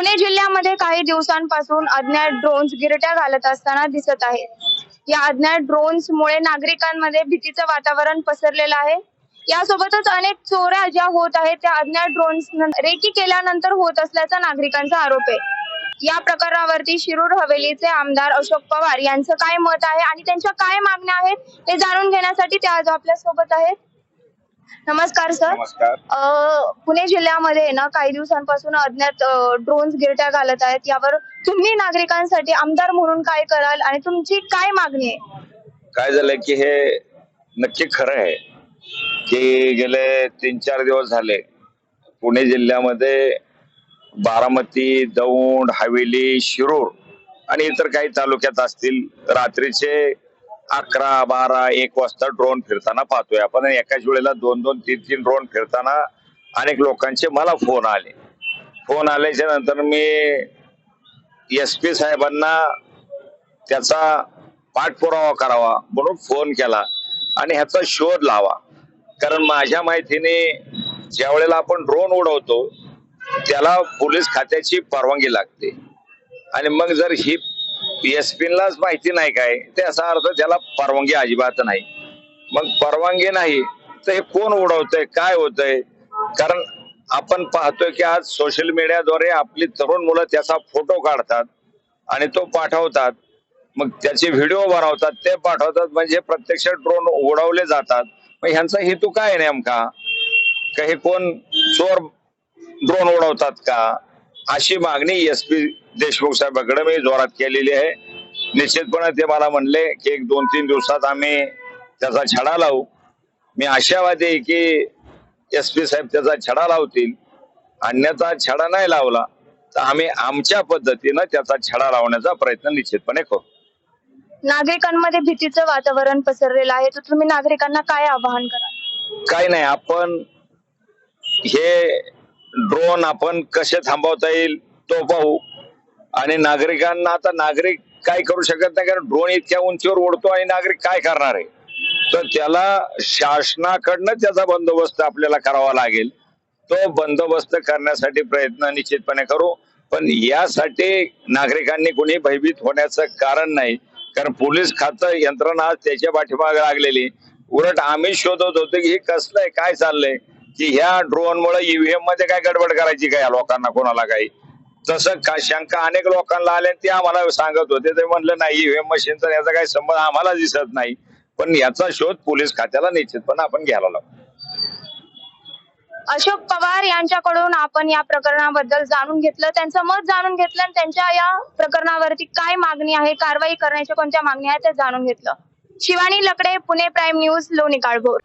पुणे जिल्ह्यामध्ये काही दिवसांपासून अज्ञात ड्रोन्स गिरट्या घालत असताना दिसत आहेत। या अज्ञात ड्रोन्समुळे नागरिकांमध्ये भीतीचं वातावरण पसरलेलं आहे। यासोबतच अनेक चोऱ्या ज्या होत आहेत त्या अज्ञात ड्रोन्स रेकी केल्यानंतर होत असल्याचा नागरिकांचा आरोप आहे। या प्रकरणावरती शिरूर हवेलीचे आमदार अशोक पवार यांचं काय मत आहे आणि त्यांच्या काय मागण्या आहेत हे जाणून घेण्यासाठी ते आज आपल्या सोबत आहेत। नमस्कार सर। नमस्कार। पुणे जिल्ह्यामध्ये ना काही दिवसांपासून अज्ञात ड्रोन्स गिरट्या घालत आहेत। यावर तुम्ही नागरिकांसाठी आमदार म्हणून काय कराल आणि तुमची काय मागणी आहे? काय झालं की हे नक्की खरं आहे की गेले 3-4 दिवस झाले पुणे जिल्ह्यामध्ये बारामती, दौंड, हवेली, शिरूर आणि इतर काही तालुक्यात असतील रात्रीचे 11, 12, 1 वाजता ड्रोन फिरताना पाहतोय आपण। एकाच वेळेला 2-2, 3-3 ड्रोन फिरताना अनेक लोकांचे मला फोन आल्याच्या नंतर मी SP साहेबांना त्याचा पाठपुरावा करावा म्हणून फोन केला आणि ह्याचा शोध लावा। कारण माझ्या माहितीने ज्या वेळेला आपण ड्रोन उडवतो त्याला पोलीस खात्याची परवानगी लागते आणि मग जर ही SP-लाच माहिती नाही काय ते असा अर्थ त्याला परवानगी अजिबात नाही। मग परवानगी नाही तर हे कोण उडवतंय, काय होतंय? कारण आपण पाहतोय की आज सोशल मीडियाद्वारे आपली तरुण मुलं त्याचा फोटो काढतात आणि तो पाठवतात, मग त्याचे व्हिडिओ बनवतात, ते पाठवतात, म्हणजे प्रत्यक्ष ड्रोन उडवले जातात। मग ह्यांचा हेतू काय नेमका? का हे कोण चोर ड्रोन उडवतात का? अशी मागणी SP देशमुख साहेबांकडे मी जोरात केलेली आहे। निश्चितपणे ते मला म्हणले की 1-2-3 दिवसात आम्ही त्याचा छडा लावू। मी आशावादी आहे की SP साहेब त्याचा छडा लावतील, अन्यथा छडा नाही लावला तर आम्ही आमच्या पद्धतीनं त्याचा छडा लावण्याचा प्रयत्न निश्चितपणे करू। नागरिकांमध्ये भीतीचं वातावरण पसरलेलं आहे, तर तुम्ही नागरिकांना काय आवाहन कराल? काय नाही, आपण हे ड्रोन आपण कसे थांबवता येईल तो पाहू आणि नागरिकांना, आता नागरिक काय करू शकत नाही कारण ड्रोन इतक्या उंचीवर उडतो आणि नागरिक काय करणार आहे? तर त्याला शासनाकडनं त्याचा बंदोबस्त आपल्याला करावा लागेल। तो बंदोबस्त करण्यासाठी प्रयत्न निश्चितपणे करू, पण यासाठी नागरिकांनी कोणी भयभीत होण्याचं कारण नाही। कारण पोलीस खातं यंत्रणा त्याच्या पाठीमागे लागलेली। उलट आम्ही शोधत होतो की हे कसलं आहे, काय चाललंय, की ह्या ड्रोन मुळे EVM मध्ये काय गडबड करायची काय लोकांना, कोणाला काही तसं का शंका अनेक लोकांना आल्या, ते आम्हाला सांगत होते। ते म्हणलं नाही, EVM मशीनचा याचा काही संबंध आम्हाला दिसत नाही, पण याचा शोध पोलीस खात्याला निश्चितपणे आपण घ्यायला लागतो। अशोक पवार यांच्याकडून आपण या प्रकरणाबद्दल जाणून घेतलं, त्यांचं मत जाणून घेतलं आणि त्यांच्या या प्रकरणावरती काय मागणी आहे, कारवाई करण्याच्या कोणत्या मागणी आहेत ते जाणून घेतलं। शिवानी लकडे, पुणे प्राईम न्यूज, लोणी काळभोर।